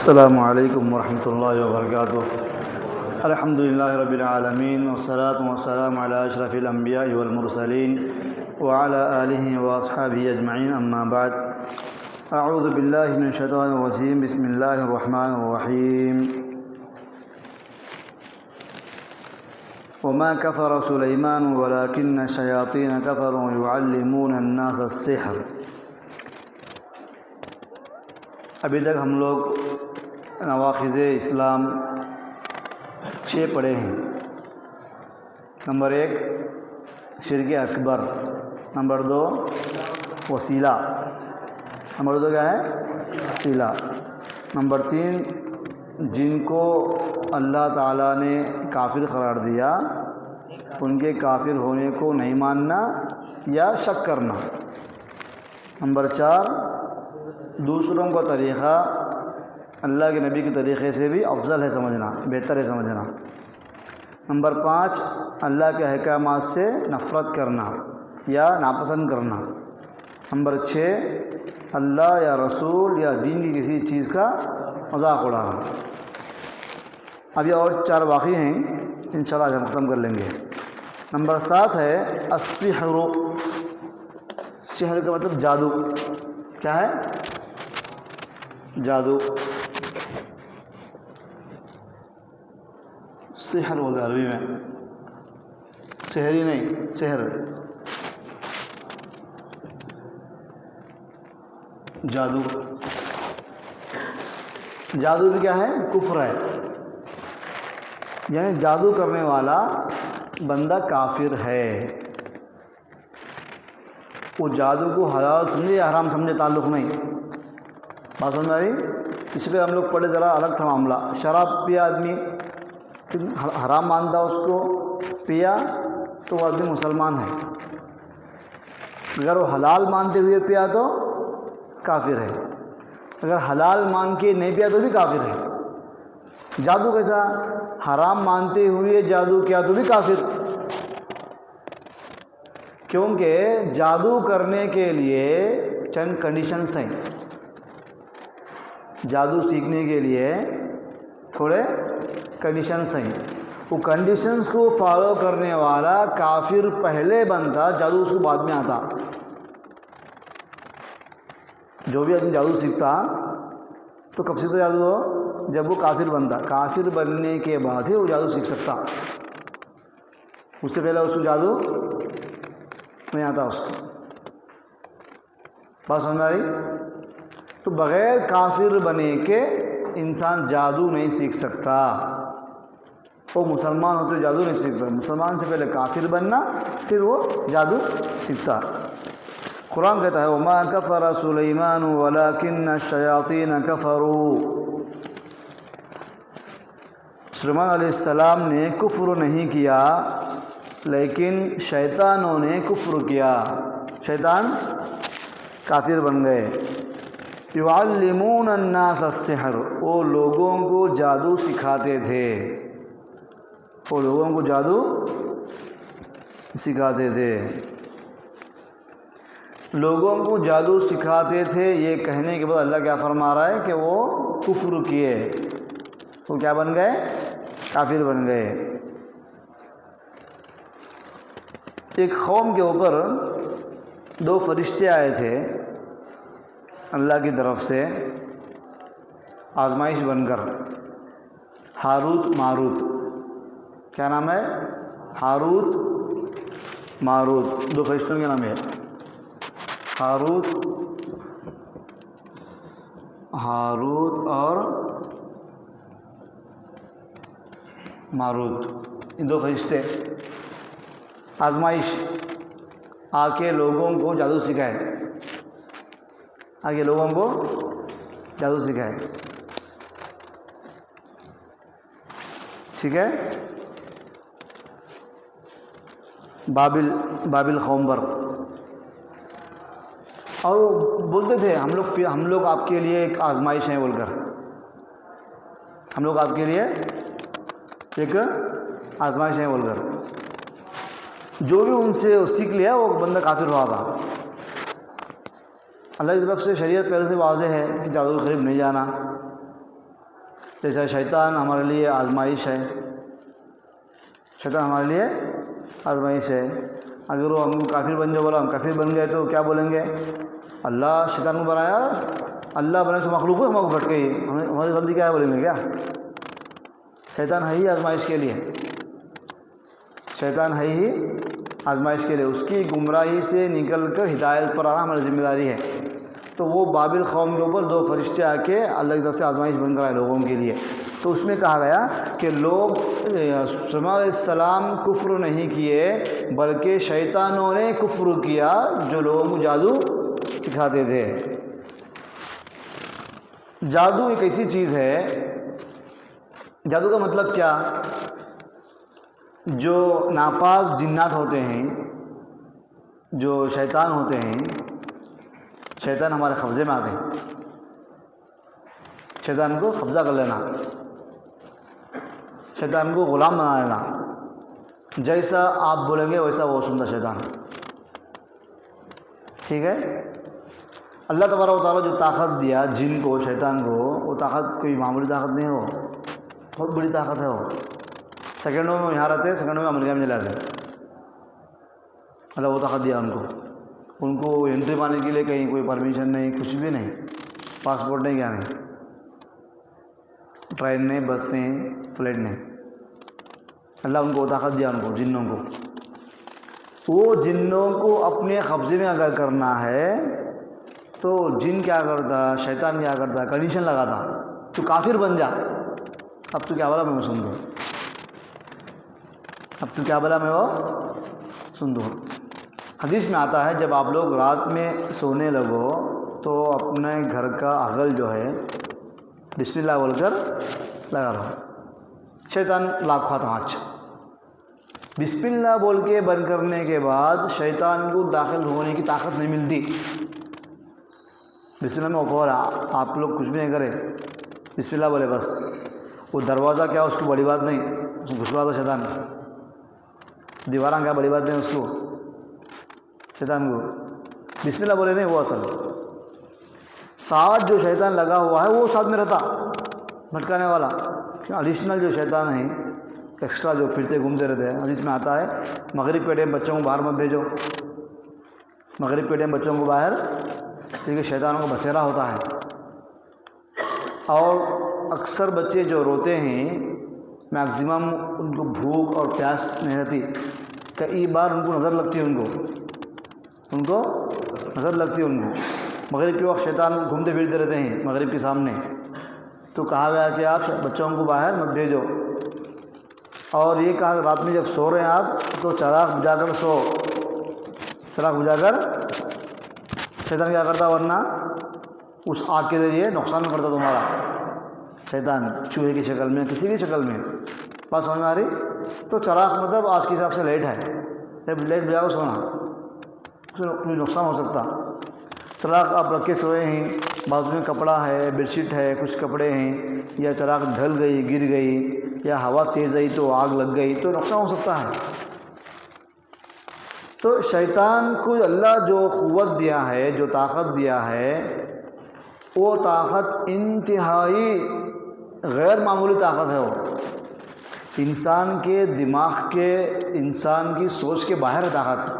السلام علیکم ورحمۃ اللہ وبرکاتہ۔ الحمد للہ رب العالمین والصلاة والسلام علی اشرف الانبیاء والمرسلین وعلی آلہ واصحابہ اجمعین، اما بعد۔ اعوذ باللہ من الشیطان الرجیم، بسم اللہ الرحمن الرحیم۔ وما كفر سلیمان ولكن الشیاطین كفروا يعلمون الناس السحر۔ ابھی تک ہم لوگ نواقض اسلام 6 پڑھے ہیں۔ نمبر 1 شرک اکبر، نمبر 2 وسیلہ، نمبر 2 کیا ہے؟ وسیلہ، نمبر 3 جن کو اللہ تعالیٰ نے کافر قرار دیا ان کے کافر ہونے کو نہیں ماننا یا شک کرنا، نمبر 4 دوسروں کا طریقہ اللہ کے نبی کے طریقے سے بھی افضل ہے سمجھنا، بہتر ہے سمجھنا، نمبر 5 اللہ کے احکامات سے نفرت کرنا یا ناپسند کرنا، نمبر 6 اللہ یا رسول یا دین کی کسی چیز کا مذاق اڑانا۔ اب یہ اور 4 باقی ہیں، انشاءاللہ آج ہم ختم کر لیں گے۔ نمبر 7 ہے السحر۔ سحر کا مطلب جادو، کیا ہے؟ جادو، سحر بولتے ہیں عربی میں، سحری نہیں، سحر، جادو۔ جادو بھی کیا ہے؟ کفر ہے، یعنی جادو کرنے والا بندہ کافر ہے۔ وہ جادو کو حلال سمجھے یا حرام سمجھے تعلق نہیں، بات سمجھ آ رہی؟ اس پہ ہم لوگ پڑھے، ذرا الگ تھا معاملہ۔ شراب پیا آدمی، حرام مانتا اس کو، پیا تو وہ آدمی مسلمان ہے، اگر وہ حلال مانتے ہوئے پیا تو کافر ہے، اگر حلال مان کے نہیں پیا تو بھی کافر ہے۔ جادو کیسا؟ حرام مانتے ہوئے جادو کیا تو بھی کافر، کیونکہ جادو کرنے کے لیے چند کنڈیشنز ہیں۔ جادو سیکھنے کے لیے تھوڑے کنڈیشنز ہیں، وہ کنڈیشنز کو فالو کرنے والا کافر پہلے بنتا، جادو اس کو بعد میں آتا۔ جو بھی آدمی جادو سیکھتا تو کب سیکھتا جادو ہو؟ جب وہ کافر بنتا، کافر بننے کے بعد ہی وہ جادو سیکھ سکتا، اس سے پہلے اس کو جادو نہیں آتا اس کو۔ بات سمجھ آ رہی؟ تو بغیر کافر بنے کے انسان جادو نہیں سیکھ سکتا۔ وہ مسلمان ہوتے جادو نہیں سیکھتا، مسلمان سے پہلے کافر بننا، پھر وہ جادو سیکھتا۔ قرآن کہتا ہے وما کفر سلیمان ولکن الشیاطین کفروا۔ سلیمان علیہ السلام نے کفر نہیں کیا لیکن شیطانوں نے کفر کیا، شیطان کافر بن گئے۔ یعلمون الناس السحر، وہ لوگوں کو جادو سکھاتے تھے، وہ لوگوں کو جادو سکھاتے تھے، لوگوں کو جادو سکھاتے تھے۔ یہ کہنے کے بعد اللہ کیا فرما رہا ہے کہ وہ کفر کیے، وہ کیا بن گئے؟ کافر بن گئے۔ ایک قوم کے اوپر 2 فرشتے آئے تھے اللہ کی طرف سے آزمائش بن کر، ہاروت ماروت۔ کیا نام ہے؟ ہاروت ماروت، 2 فرشتوں کے نام ہے، ہاروت اور ماروت، یہ 2 فرشتے آزمائش آ کے لوگوں کو جادو سکھائے، آگے لوگوں کو جادو سکھائے، ٹھیک ہے؟ بابل قوم پر، اور وہ بولتے تھے ہم لوگ آپ کے لیے ایک آزمائش ہیں بول کر، ہم لوگ آپ کے لیے ایک آزمائش ہیں بول کر۔ جو بھی ان سے سیکھ لیا وہ بندہ کافر ہوا تھا۔ اللہ کی طرف سے شریعت پہلے سے واضح ہے کہ جادو کے قریب نہیں جانا، جیسا شیطان ہمارے لیے آزمائش ہے، شیطان ہمارے لیے آزمائش ہے۔ اگر وہ ہم کو کافر بن جائے، بولا ہم کافر بن گئے تو کیا بولیں گے؟ اللہ شیطان کو بنایا، اللہ بنے تو مخلوق کو ہم کو بھٹک گئی، ہماری غلطی کیا ہے بولیں گے کیا؟ شیطان ہے ہی آزمائش کے لیے، شیطان ہے ہی آزمائش کے لیے، اس کی گمراہی سے نکل کر ہدایت پر آنا ہماری ذمہ داری ہے۔ تو وہ بابل قوم کے اوپر 2 فرشتے آ کے اللہ کی طرف سے آزمائش بن کر آئے لوگوں کے لیے۔ تو اس میں کہا گیا کہ لوگ سلیمان علیہ السلام کفر نہیں کیے، بلکہ شیطانوں نے کفر کیا جو لوگوں کو جادو سکھاتے تھے۔ جادو ایک ایسی چیز ہے، جادو کا مطلب کیا؟ جو ناپاک جنات ہوتے ہیں، جو شیطان ہوتے ہیں، شیطان ہمارے قبضے میں آتے ہیں، شیطان کو قبضہ کر لینا، شیطان کو غلام بنا لینا، جیسا آپ بولیں گے ویسا وہ سنتا شیطان، ٹھیک ہے؟ اللہ تبارک و تعالیٰ جو طاقت دیا جن کو، شیطان کو، وہ طاقت کوئی معمولی طاقت نہیں ہو، بہت بڑی طاقت ہے وہ۔ سیکنڈوں میں یہاں رہتے ہیں، سیکنڈوں میں امریکہ میں چلے جاتے ہیں۔ اللہ وہ طاقت دیا ان کو انٹری پانے کے لیے کہیں کوئی پرمیشن نہیں، کچھ بھی نہیں، پاسپورٹ نہیں، کیا نہیں، ٹرین نہیں، بس نہیں، فلائٹ نہیں، اللہ ان کو طاقت دیا، ان کو جنوں کو۔ وہ جنوں کو اپنے قبضے میں اگر کرنا ہے تو جن کیا کرتا، شیطان کیا کرتا، کنڈیشن لگاتا، تو کافر بن جا، اب تو کیا بولا میں وہ سن دوں، اب تو کیا بولا میں وہ سن دوں۔ حدیث میں آتا ہے جب آپ لوگ رات میں سونے لگو تو اپنے گھر کا اغل جو ہے بسم اللہ بول کر لگا رہو، شیطان لاکھ کھاتا آج۔ بسم اللہ بول کے بند کرنے کے بعد شیطان کو داخل ہونے کی طاقت نہیں ملتی۔ بسم اللہ میں اوپر آپ لوگ کچھ بھی نہیں کرے، بسم اللہ بولے بس، وہ دروازہ کیا اس کو بڑی بات نہیں، اس کو گھسوا دو شیطان، دیواراں کیا بڑی بات نہیں اس کو، شیطان کو بسم اللہ بولے نہیں، وہ اصل ساتھ جو شیطان لگا ہوا ہے وہ ساتھ میں رہتا بھٹکانے والا، ایڈیشنل جو شیطان ہیں ایکسٹرا جو پھرتے گھومتے رہتے ہیں۔ حدیث میں آتا ہے مغرب کے ٹائم بچوں کو باہر مت بھیجو، مغرب کے ٹائم بچوں کو باہر، کیونکہ شیطانوں کو بسیرا ہوتا ہے۔ اور اکثر بچے جو روتے ہیں میکسیمم ان کو بھوک اور پیاس نہیں رہتی، کئی بار ان کو نظر لگتی ہے، ان کو نظر لگتی ہے ان کو۔ مغرب کے وقت شیطان گھومتے پھرتے رہتے ہیں مغرب کے سامنے، تو کہا گیا کہ آپ بچوں کو باہر مت بھیجو، اور یہ کہا رات میں جب سو رہے ہیں آپ تو چراغ بجھا کر سو، چراغ بجھا کر۔ شیطان کیا کرتا ورنہ اس آگ کے ذریعے نقصان کرتا تمہارا، شیطان چوہے کی شکل میں، کسی بھی شکل میں، بات سمجھ میں آ رہی؟ تو چراغ مطلب آج کے حساب سے لائٹ ہے، جب لائٹ بجھا کر سونا، اس میں کوئی نقصان ہو سکتا۔ چراغ آپ رکھ کے سوئے ہیں، بازو میں کپڑا ہے، بیڈ شیٹ ہے، کچھ کپڑے ہیں، یا چراغ ڈھل گئی، گر گئی، یا ہوا تیز آئی تو آگ لگ گئی تو نقصان ہو سکتا ہے۔ تو شیطان کو اللہ جو قوت دیا ہے، جو طاقت دیا ہے، وہ طاقت انتہائی غیر معمولی طاقت ہے، وہ انسان کے دماغ کے، انسان کی سوچ کے باہر طاقت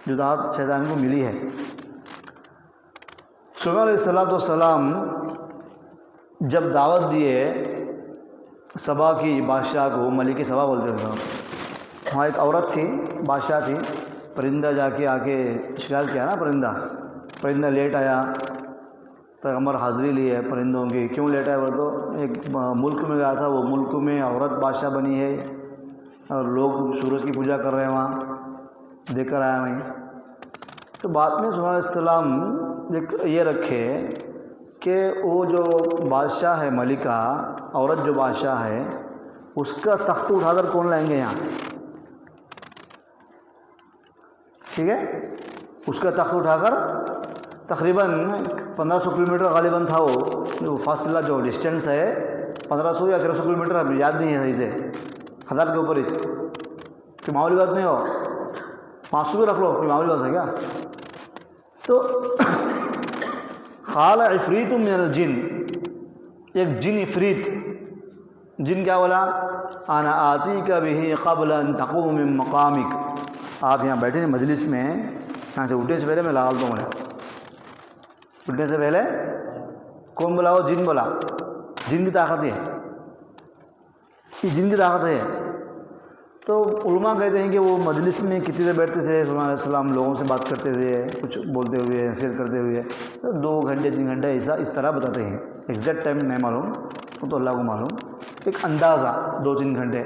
جو طاقت شیطان کو ملی ہے۔ سلیمان علیہ السلام جب دعوت دیے سبا کی بادشاہ کو، ملک سبا بولتے تھے، وہاں ایک عورت تھی، بادشاہ تھی، پرندہ جا کے آ کے شکار کیا نا، پرندہ لیٹ آیا، پیغمبر حاضری لی ہے پرندوں کی، کیوں لیٹ آیا؟ تو ایک ملک میں گیا تھا، وہ ملک میں عورت بادشاہ بنی ہے اور لوگ سورج کی پوجا کر رہے ہیں، وہاں دیکھ کر آیا میں۔ تو بعد میں سلیمان علیہ السلام یہ رکھے کہ وہ جو بادشاہ ہے، ملکہ عورت جو بادشاہ ہے، اس کا تخت اٹھا کر کون لائیں گے یہاں؟ ٹھیک ہے، اس کا تخت اٹھا کر تقریباً 1500 کلومیٹر غالباً تھا وہ فاصلہ، جو ڈسٹینس ہے 1500 یا 1300 کلومیٹر، اب یاد نہیں ہے صحیح سے، 1000 کے اوپر ہی، کہ معمولی بات نہیں ہو، 500 بھی رکھ لو، کوئی معمولی بات ہے کیا؟ تو قال عفریت من الجن، ایک جن عفریت، جن کیا بولا، انا آتیک بہ قبل ان تقوم من مقامک، آپ یہاں بیٹھے ہیں مجلس میں، یہاں سے اٹھنے سے پہلے میں لا ڈالتا ہوں، اٹھنے سے پہلے کون بولا؟ وہ جن بولا، جن کی طاقت ہے، یہ جن کی طاقت ہے۔ تو علماء کہتے ہیں کہ وہ مجلس میں کتنی دیر بیٹھتے تھے صلی اللہ علیہ وسلم، لوگوں سے بات کرتے ہوئے، کچھ بولتے ہوئے، نصیحت کرتے ہوئے، 2 گھنٹے 3 گھنٹے ایسا اس طرح بتاتے ہیں، ایگزیکٹ ٹائم نہیں معلوم، وہ تو اللہ کو معلوم، ایک اندازہ 2-3 گھنٹے۔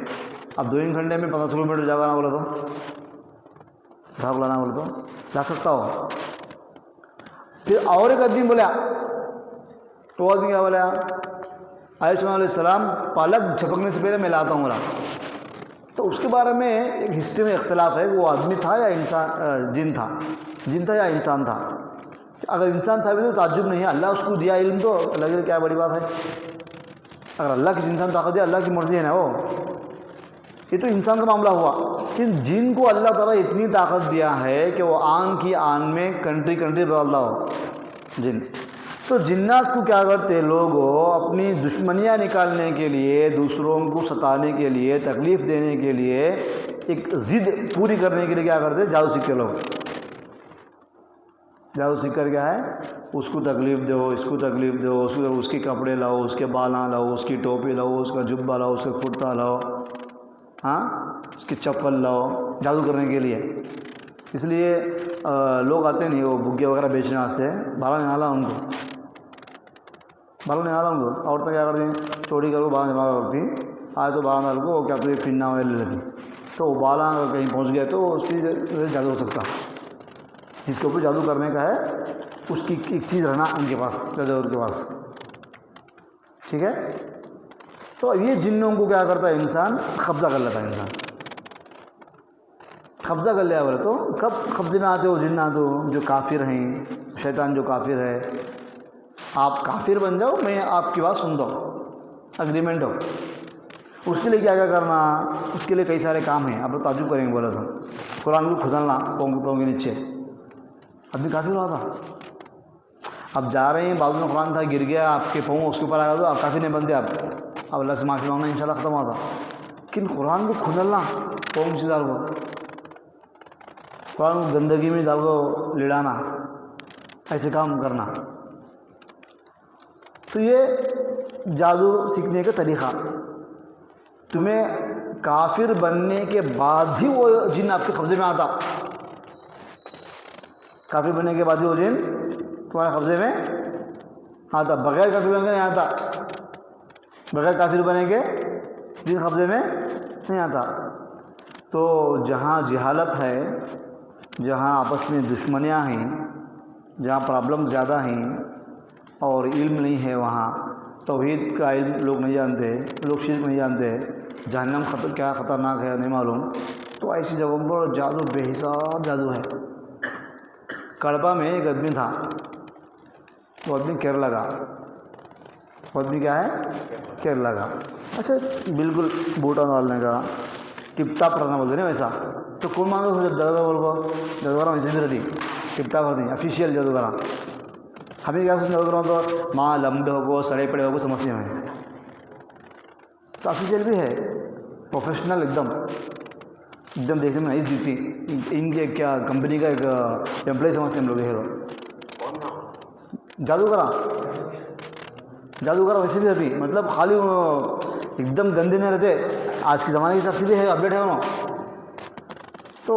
اب 2 گھنٹے میں 15 کلومیٹر جانا بولا تو بھاگ لانا بولے تو جا سکتا ہو۔ پھر اور ایک آدمی بولا، تو آدمی کیا بولا؟ علیہ السلام پالک جھپکنے سے پہلے میں لاتا ہوں بولا۔ تو اس کے بارے میں ایک ہسٹری میں اختلاف ہے، وہ آدمی تھا یا انسان، جن تھا یا انسان تھا۔ اگر انسان تھا بھی تو تعجب نہیں ہے، اللہ اس کو دیا علم تو اللہ کی کیا بڑی بات ہے۔ اگر اللہ کسی انسان کو طاقت دیا، اللہ کی مرضی ہے نا، وہ یہ تو انسان کا معاملہ ہوا۔ لیکن جن کو اللہ تعالیٰ اتنی طاقت دیا ہے کہ وہ آن کی آن میں کنٹری بدلتا ہو جن، تو جنات کو کیا کرتے لوگ اپنی دشمنیاں نکالنے کے لیے، دوسروں کو ستانے کے لیے، تکلیف دینے کے لیے، ایک ضد پوری کرنے کے لیے کیا کرتے؟ جادو سیکھتے لوگ۔ جادو سیکھ کر کیا ہے؟ اس کو تکلیف دو، اس کو تکلیف دو، اس کے کپڑے لاؤ، اس کے بالاں لاؤ، اس کی ٹوپی لاؤ، اس کا جبہ لاؤ، اس کا کرتا لاؤ، ہاں اس کی چپل لاؤ، جادو کرنے کے لیے۔ اس لیے لوگ آتے نہیں، وہ بگے وغیرہ بیچنے واسطے، بالا نکالا ان کو، بالا نکالا ان کو۔ عورتیں کیا کرتی ہیں؟ چوری کر کو بالا نکالا کرتی، آج تو بالا نکال کو کیا تو پننا ہوئے لے لیتی، تو وہ بالا کہیں پہنچ گیا تو اس کی جادو ہو سکتا۔ جس کے اوپر جادو کرنے کا ہے اس کی ایک چیز رہنا ان کے پاس، جادوگر کے پاس، ٹھیک ہے۔ تو یہ جنوں کو کیا کرتا ہے انسان؟ قبضہ کر لیتا ہے انسان، قبضہ کر لیا بولے تو کب قبضے میں آتے ہو جنات جو کافر ہیں، شیطان جو کافر ہے۔ آپ کافر بن جاؤ، میں آپ کی بات سنتا ہوں، اگریمنٹ ہو۔ اس کے لیے کیا کرنا؟ اس کے لیے کئی سارے کام ہیں، آپ لوگ تعجب کریں گے بولا تھا، قرآن کو کھدلنا پاؤں کے نیچے، ابھی کافر ہوا تھا۔ اب جا رہے ہیں، بازو میں قرآن تھا، گر گیا آپ کے پاؤں اس کے اوپر آیا تو آپ کافر نہیں بنتے، آپ اللہ سے معافی مانگنا انشاءاللہ ختم ہوا تھا۔ لیکن قرآن کو کھدلنا پاؤں سے ڈال کو، قرآن کو گندگی میں ڈال کو لڑانا، ایسے کام کرنا، تو یہ جادو سیکھنے کا طریقہ۔ تمہیں کافر بننے کے بعد ہی وہ جن آپ کے قبضے میں آتا، کافر بننے کے بعد ہی وہ جن تمہارے قبضے میں آتا، بغیر کافر بنے کے نہیں آتا، بغیر کافر بنے کے جن قبضے میں نہیں آتا۔ تو جہاں جہالت ہے، جہاں آپس میں دشمنیاں ہیں، جہاں پرابلم زیادہ ہیں اور علم نہیں ہے، وہاں توحید کا علم لوگ نہیں جانتے، لوگ شرک نہیں جانتے، جہنم کیا خطرناک ہے نہیں معلوم، تو ایسی جگہوں پر جادو بے حساب جادو ہے۔ کڑپا میں ایک آدمی تھا، وہ آدمی کیرلا کا، وہ آدمی کیا ہے؟ کیرلا کا، اچھا بالکل بوٹا ڈالنے کا، ٹپ ٹاپ رہنا بولتے ہیں ویسا۔ تو کون مانگا جادوگر بول کو؟ جادوگر ویسے بھی رہتی، ٹپ ٹاپ رہتی، افیشیل جادوگر۔ ہمیں کیا سوچنا جادوگر تو ماں لمبے ہو کو، سڑے پڑے ہو کو سمجھتے ہیں، تو افیشیل بھی ہے، پروفیشنل ایک دم دیکھنے میں نائس دکھتی، ان کے کیا کمپنی کا ایک امپلائی سمجھتے ہیں ہم لوگ یہ جادوگر ویسے بھی رہتی، مطلب خالی ایک دم گندے نہیں رہتے، آج کے زمانے کے حساب سے بھی ہے، اپڈیٹ ہے انہوں۔ تو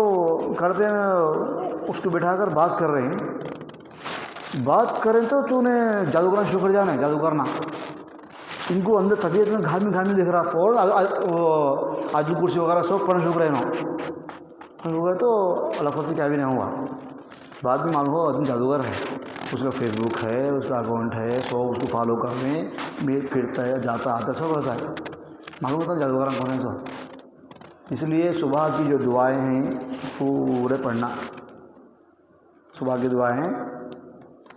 کرتے ہیں اس کو بٹھا کر بات کر رہے ہیں، بات کریں تو نے جادو کرنا شروع کر جانا ہے، جادو کرنا ان کو اندر طبیعت میں گھر میں دکھ رہا، فوراً آجو کرسی وغیرہ سب پڑھنا شروع کرے ہو گئے، تو اللہ سے کیا بھی نہیں ہوا۔ بعد میں معلوم ہوا آدمی جادوگر ہے، اس کا فیس بک ہے، اس کا اکاؤنٹ ہے، سب اس کو فالو کرنے میں پھرتا ہے، جاتا آتا سب رہتا ہے، معلوم ہوتا ہے جادوگر کون ہے سب۔ اس لیے صبح کی جو دعائیں ہیں پورے پڑھنا، صبح کی دعائیں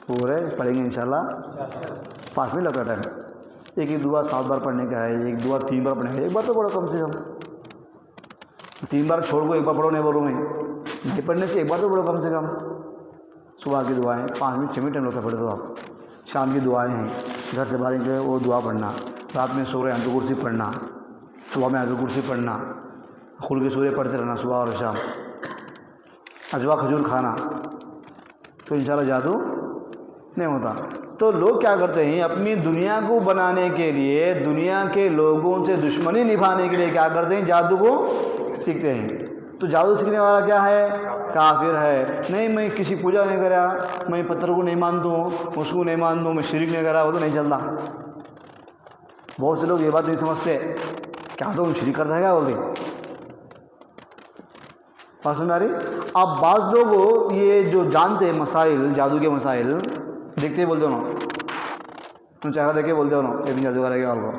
پورے پڑھیں گے انشاءاللہ 5 منٹ لگتا ہے۔ ایک ایک دعا 7 بار پڑھنے کا ہے، ایک دعا 3 بار پڑھنے کا ہے، ایک بار تو پڑھو کم سے کم، 3 بار چھوڑ کو ایک بار پڑھو نہیں بولوں گے، نہیں پڑھنے سے ایک بار تو پڑھو کم سے کم۔ صبح کی دعائیں 5 منٹ 6 منٹ ٹائم لگتا ہے، پڑھے تو آپ۔ شام کی دعائیں ہیں، گھر سے باہر نکلے وہ دعا پڑھنا، رات میں سورہ آیت الکرسی پڑھنا، صبح میں آیت الکرسی پڑھنا، خل کی سورہ پڑھتے رہنا صبح اور شام، اجوا کھجور کھانا، تو انشاءاللہ جادو نہیں ہوتا۔ تو لوگ کیا کرتے ہیں، اپنی دنیا کو بنانے کے لیے، دنیا کے لوگوں سے دشمنی نبھانے کے لیے کیا کرتے ہیں، جادو کو سیکھتے ہیں۔ تو جادو سیکھنے والا کیا ہے، کافر ہے۔ نہیں میں کسی پوجا نہیں کرا، میں پتھر کو نہیں مانتا ہوں، اس کو نہیں مانتا ہوں، میں شرک نہیں کرا، وہ تو نہیں چلتا۔ بہت سے لوگ یہ بات نہیں سمجھتے، کیا تو شرک کرتا ہے کیا بولتے، بات سمجھ آ رہی۔ اب بعض لوگ یہ جو جانتے ہیں مسائل، جادو کے مسائل دیکھتے ہی بولتے ہو نا، تم چہرہ دیکھ کے بولتے ہو نا یہ آدمی جادوگر ہے کیا، اور کو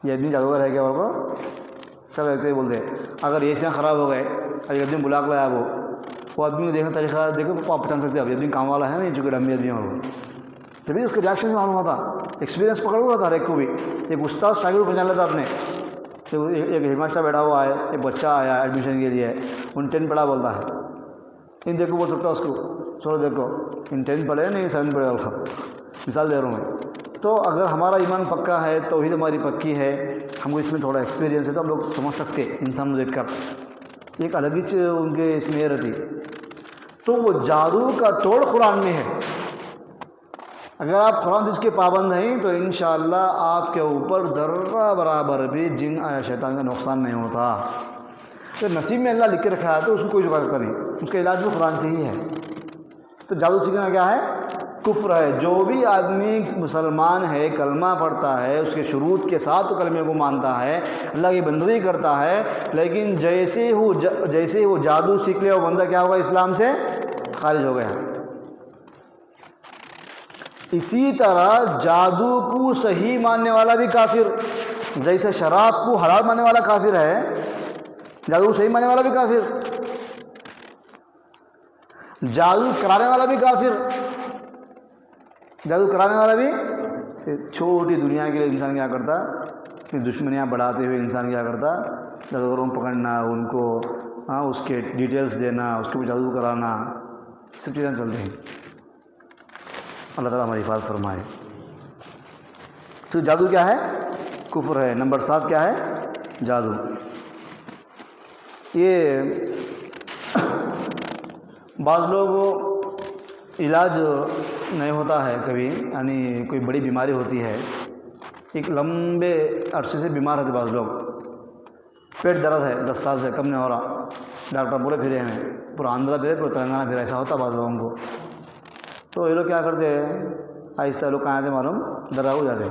یہ آدمی جادوگر ہے کیا، اور کو سب دیکھتے ہی بولتے ہیں۔ اگر یہ چیزیں خراب ہو گئے، اگر آدمی بلاک لایا وہ آدمی کو دیکھنے طریقہ دیکھو، آپ پہچان سکتے ہیں اب یہ آدمی کام والا ہے نہیں، چونکہ ڈمی آدمی اور جبھی اس کے ریاکشن سے معلوم ہوتا، ایکسپیرینس پکڑ ہوا تھا ہر ایک کو بھی۔ ایک استاد شاگرد کو پہچان لیتا اپنے، ایک ہیڈ ماسٹر بیٹھا ہوا ہے، ایک بچہ آیا ایڈمیشن کے لیے، ان 10 پڑھا بولتا ہے، ان دیکھو بول سکتا ہے اس کو، چھوڑو دیکھو ان 10 پڑھے نہیں 7 پڑھے، اور مثال دے رہا ہوں میں۔ تو اگر ہمارا ایمان پکا ہے، توحید ہماری پکی ہے، ہم کو اس میں تھوڑا ایکسپیرینس ہے، تو ہم لوگ سمجھ سکتے انسان کو دیکھ کر، ایک الگ ہی ان کے اس میں رہتی۔ تو وہ جادو کا توڑ قرآن میں ہے۔ اگر آپ قرآن حدیث کے پابند ہیں تو انشاءاللہ آپ کے اوپر ذرہ برابر بھی جن یا شیطان کا نقصان نہیں ہوتا۔ تو نصیب میں اللہ لکھ کے رکھا ہے تو اس کو کوئی جگہ کرتا نہیں، اس کا علاج بھی قرآن سے ہی ہے۔ تو جادو سیکھنا کیا ہے، کفر ہے۔ جو بھی آدمی مسلمان ہے، کلمہ پڑھتا ہے، اس کے شروط کے ساتھ کلمے کو مانتا ہے، اللہ کی بندگی کرتا ہے، لیکن جیسے وہ جادو سیکھ لے وہ بندہ کیا ہوگا، اسلام سے خارج ہو گیا۔ اسی طرح جادو کو صحیح ماننے والا بھی کافر، جیسے شراب کو حلال ماننے والا کافر ہے، جادو کو صحیح ماننے والا بھی کافر، جادو کرانے والا بھی کافر، جادو کرانے والا بھی۔ چھوٹی دنیا کے لیے انسان کیا کرتا، پھر دشمنیاں بڑھاتے ہوئے انسان کیا کرتا، جادوگروں کو پکڑنا، ان کو اس کے ڈیٹیلز دینا، اس کو جادو کرانا، سب چیزیں چلتی ہیں۔ اللہ تعالیٰ ہماری حفاظت فرمائے۔ تو جادو کیا ہے، کفر ہے۔ نمبر 7 کیا ہے، جادو۔ یہ بعض لوگ علاج نہیں ہوتا ہے کبھی، یعنی کوئی بڑی بیماری ہوتی ہے، ایک لمبے عرصے سے بیمار رہتے بعض لوگ، پیٹ درد ہے 10 سال سے کم نہیں ہو رہا، ڈاکٹر پورے پھرے ہیں، پورا آندھرا پھرے، پورا تلنگانہ پھرے، ایسا ہوتا بعض لوگوں کو۔ تو یہ لوگ کیا کرتے ہیں، آہستہ لوگ کہاں آتے معلوم، درگاہ کو جاتے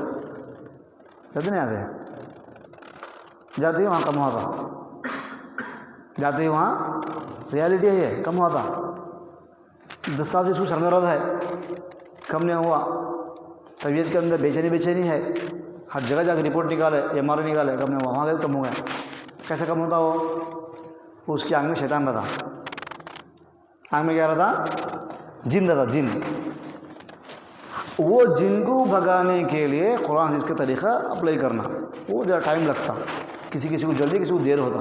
نہیں آتے، جاتے ہی وہاں کم ہوتا، جاتے ہی وہاں ریالٹی ہے یہ کم ہوتا۔ 10 سال سے اس کو سر میں درد ہے، کم نہیں ہوا، طبیعت کے اندر بے چینی ہے، ہر جگہ جا کے رپورٹ نکالے، MRI نکالے، کم نہیں ہوا، وہاں گئے کم ہو گیا۔ کیسے کم ہوتا وہ اس کی آنکھ میں شیطان رہتا، آنکھ میں کیا رہتا، جن رہتا، جن۔ وہ جن کو بھگانے کے لیے قرآن حدیث کا طریقہ اپلائی کرنا، وہ ذرا ٹائم لگتا، کسی کو جلدی، کسی کو دیر ہوتا۔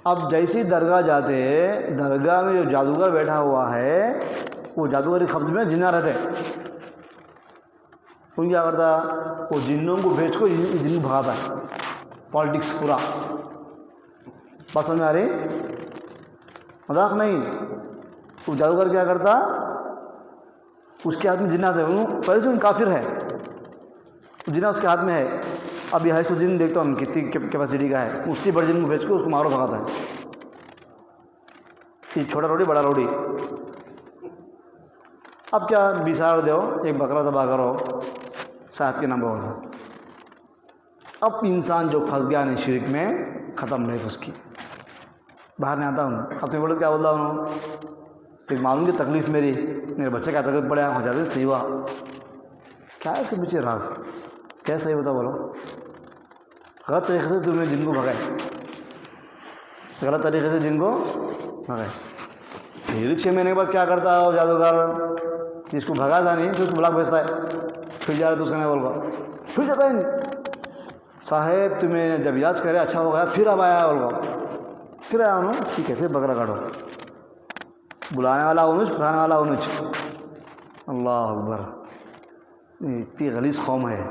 اب جیسی درگاہ جاتے، درگاہ میں جو جادوگر بیٹھا ہوا ہے، وہ جادوگر کے قبضے میں جنہ رہتے، وہ کیا کرتا، وہ جنوں کو بھیج کو جن کو بھگاتا ہے، پالیٹکس پورا۔ بات سمجھ میں آ رہی، مذاق نہیں۔ وہ جادوگر کیا کرتا، اس کے ہاتھ میں جنات ہے، وہ پہلے سے ان کافر ہے، جنہ اس کے ہاتھ میں ہے۔ اب یہ سو جن دیکھتا ہوں کتنی کیپیسٹی کا ہے، اس سے بڑے جن کو بھیج کے اس کو مارو بھگاتا ہے، یہ چھوٹا روٹی بڑا روٹی۔ اب کیا 20,000 دو، ایک بکرا ذبح کرو، صاحب کے نام ہوگا۔ اب انسان جو پھنس گیا نہیں شرک میں، ختم نہیں پھنس کی، باہر نہیں آتا ہوں۔ اب میں بولے کیا بولتا ہوں، پھر معلوم کی تکلیف میرے بچے کا تکلیف پڑا ہو جاتے، صحیح ہوا، کیا ہے اس کے پیچھے راز، کیا صحیح ہوتا بولو؟ غلط طریقے سے تم نے جن کو بھگائے، غلط طریقے سے جن کو بھگائے۔ پھر 6 مہینے کے بعد کیا کرتا ہے جادوگر، جس کو بھگا تھا نہیں پھر اس کو بلاک بھیجتا ہے، پھر جا رہا تو اس کا نہیں بول گا، پھر جاتا ہے صاحب تمہیں جب یاد کرے اچھا ہو گیا، پھر اب آیا بول گا، پھر آیا انہوں، ٹھیک ہے پھر بکرا کاٹو، بلانے والا انوج، پڑھانے والا انوج، اللہ اکبر، اتنی غلیظ قوم ہے،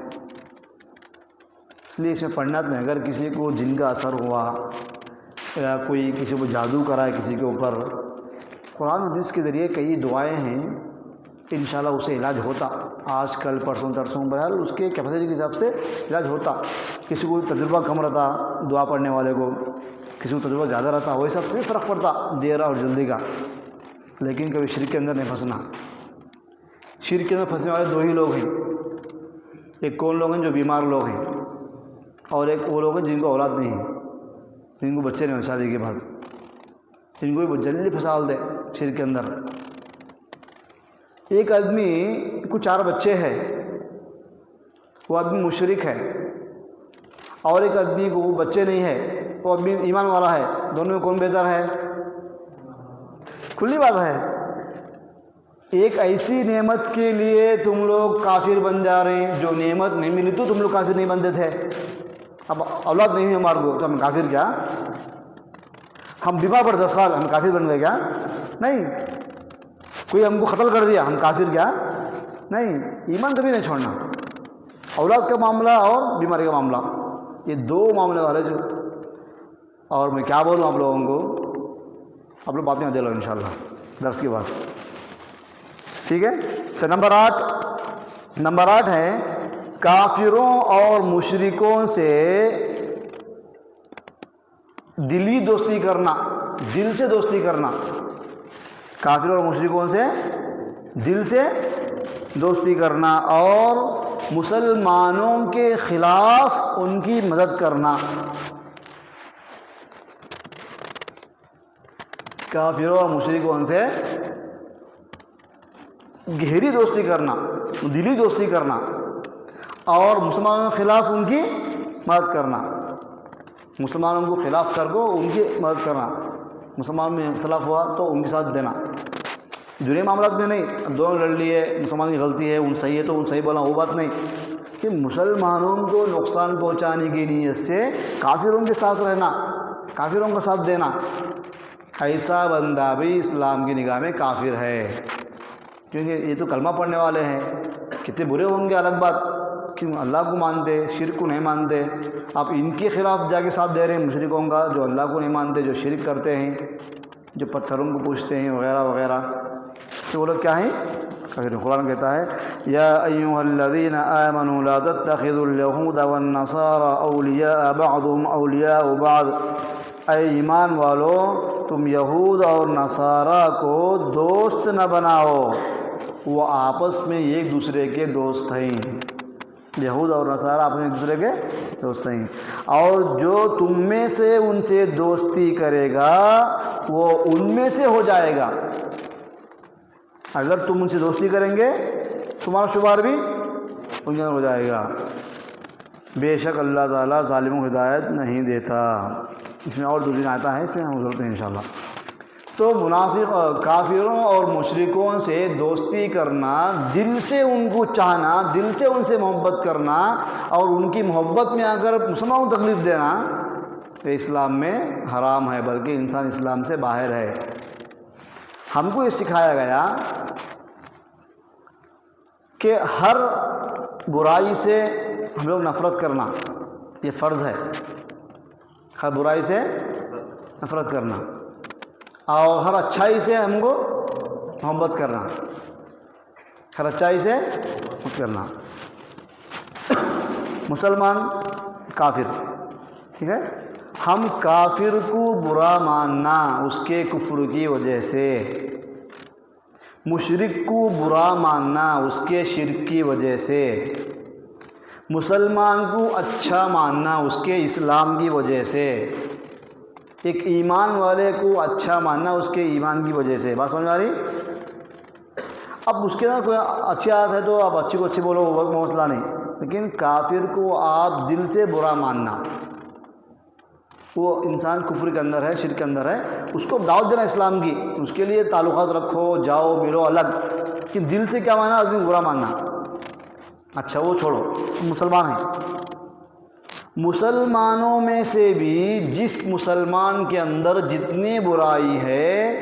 اس لیے اس میں پڑھنا نہیں۔ اگر کسی کو جن کا اثر ہوا یا کوئی کسی کو جادو کرا ہے کسی کے اوپر، قرآن حدیث کے ذریعے کئی دعائیں ہیں، انشاءاللہ اسے علاج ہوتا، آج کل پرسوں ترسوں، بہرحال اس کے کیپیسٹی کے حساب سے علاج ہوتا۔ کسی کو تجربہ کم رہتا دعا پڑھنے والے کو، کسی کو تجربہ زیادہ رہتا، وہی سب سے فرق پڑتا دیر اور جلدی کا۔ لیکن کبھی شرک کے اندر نہیں پھنسنا۔ شرک کے اندر پھنسنے والے دو ہی لوگ ہیں، ایک کون لوگ ہیں؟ جو بیمار لوگ ہیں، اور ایک وہ لوگ ہیں جن کو اولاد نہیں ہے، جن کو بچے نہیں ہوئے شادی کے بعد، جن کو بھی جلدی پھنسال دے شرک کے اندر۔ ایک آدمی کو 4 بچے ہیں، وہ آدمی مشرک ہے، اور ایک آدمی کو بچے نہیں ہے، وہ آدمی ایمان والا ہے، دونوں میں کون بہتر ہے؟ کھلی بات ہے۔ ایک ایسی نعمت کے لیے تم لوگ کافر بن جا رہے ہیں، جو نعمت نہیں ملی تو تم لوگ کافر نہیں بنتے تھے۔ اب اولاد نہیں ہے ہمارے کو تو ہم کافر کیا؟ ہم بیمار پڑ 10 سال، ہم کافر بن گئے کیا؟ نہیں۔ کوئی ہم کو قتل کر دیا، ہم کافر کیا؟ نہیں۔ ایمان کبھی نہیں چھوڑنا۔ اولاد کا معاملہ اور بیماری کا معاملہ، یہ 2 معاملے والے جو، اور میں کیا بولوں آپ لوگوں کو، آپ لوگ بات میں دے لو انشاءاللہ درس کے بعد، ٹھیک ہے؟ اچھا، نمبر 8 ہے کافروں اور مشرکوں سے دلی دوستی کرنا، دل سے دوستی کرنا۔ کافروں اور مشرکوں سے دل سے دوستی کرنا، اور مسلمانوں کے خلاف ان کی مدد کرنا۔ کافروں اور مشرکوں سے گہری دوستی کرنا، دلی دوستی کرنا، اور مسلمانوں کے خلاف ان کی مدد کرنا۔ مسلمانوں کو خلاف کر کو ان کی مدد کرنا، مسلمان میں اختلاف ہوا تو ان کے ساتھ دینا، دنیا معاملات میں نہیں۔ اب دونوں لڑ لیے، مسلمان کی غلطی ہے، ان صحیح ہے تو ان صحیح بولا، وہ بات نہیں، کہ مسلمانوں کو نقصان پہنچانے کی نیت سے کافروں کے ساتھ رہنا، کافروں کا ساتھ دینا، ایسا بندہ بھی اسلام کی نگاہ میں کافر ہے، کیونکہ یہ تو کلمہ پڑھنے والے ہیں۔ کتنے برے ہوں گے الگ بات، کہ اللہ کو مانتے، شرک کو نہیں مانتے، آپ ان کے خلاف جا کے ساتھ دے رہے ہیں، مشرکوں کا جو اللہ کو نہیں مانتے، جو شرک کرتے ہیں، جو پتھروں کو پوجتے ہیں وغیرہ وغیرہ، تو وہ لوگ کیا ہیں؟ قرآن کہتا ہے یا ایھا الذین آمنوا لا تتخذوا اليہود والنصارى اولیاء بعضهم اولیاء بعض، اے ایمان والو تم یہود اور نصارہ کو دوست نہ بناؤ، وہ آپس میں ایک دوسرے کے دوست ہیں، یہود اور نصارہ آپس میں ایک دوسرے کے دوست ہیں، اور جو تم میں سے ان سے دوستی کرے گا وہ ان میں سے ہو جائے گا۔ اگر تم ان سے دوستی کریں گے تمہارا شمار بھی ان میں ہو جائے گا۔ بے شک اللہ تعالیٰ ظالموں کو ہدایت نہیں دیتا۔ اس میں اور دوسری آیتیں ہیں، اس میں ہم ضرورت ہے انشاءاللہ۔ تو منافق کافروں اور مشرکوں سے دوستی کرنا، دل سے ان کو چاہنا، دل سے ان سے محبت کرنا، اور ان کی محبت میں اگر مسلمانوں کو تکلیف دینا تو اسلام میں حرام ہے، بلکہ انسان اسلام سے باہر ہے۔ ہم کو یہ سکھایا گیا کہ ہر برائی سے ہم لوگ نفرت کرنا، یہ فرض ہے، ہر برائی سے نفرت کرنا، اور ہر اچھائی سے ہم کو محبت کرنا، ہر اچھائی سے محبت کرنا۔ مسلمان کافر، ٹھیک ہے، ہم کافر کو برا ماننا اس کے کفر کی وجہ سے، مشرک کو برا ماننا اس کے شرک کی وجہ سے، مسلمان کو اچھا ماننا اس کے اسلام کی وجہ سے، ایک ایمان والے کو اچھا ماننا اس کے ایمان کی وجہ سے۔ بات سمجھ آ رہی؟ اب اس کے اندر کوئی اچھی عادت ہے تو آپ اچھی کو اچھی بولو، وہ مسئلہ نہیں، لیکن کافر کو آپ دل سے برا ماننا، وہ انسان کفر کے اندر ہے، شرک کے اندر ہے، اس کو دعوت دینا اسلام کی، اس کے لیے تعلقات رکھو، جاؤ ملو الگ، کہ دل سے کیا ماننا؟ آدمی برا ماننا، اچھا وہ چھوڑو، مسلمان ہیں۔ مسلمانوں میں سے بھی جس مسلمان کے اندر جتنی برائی ہے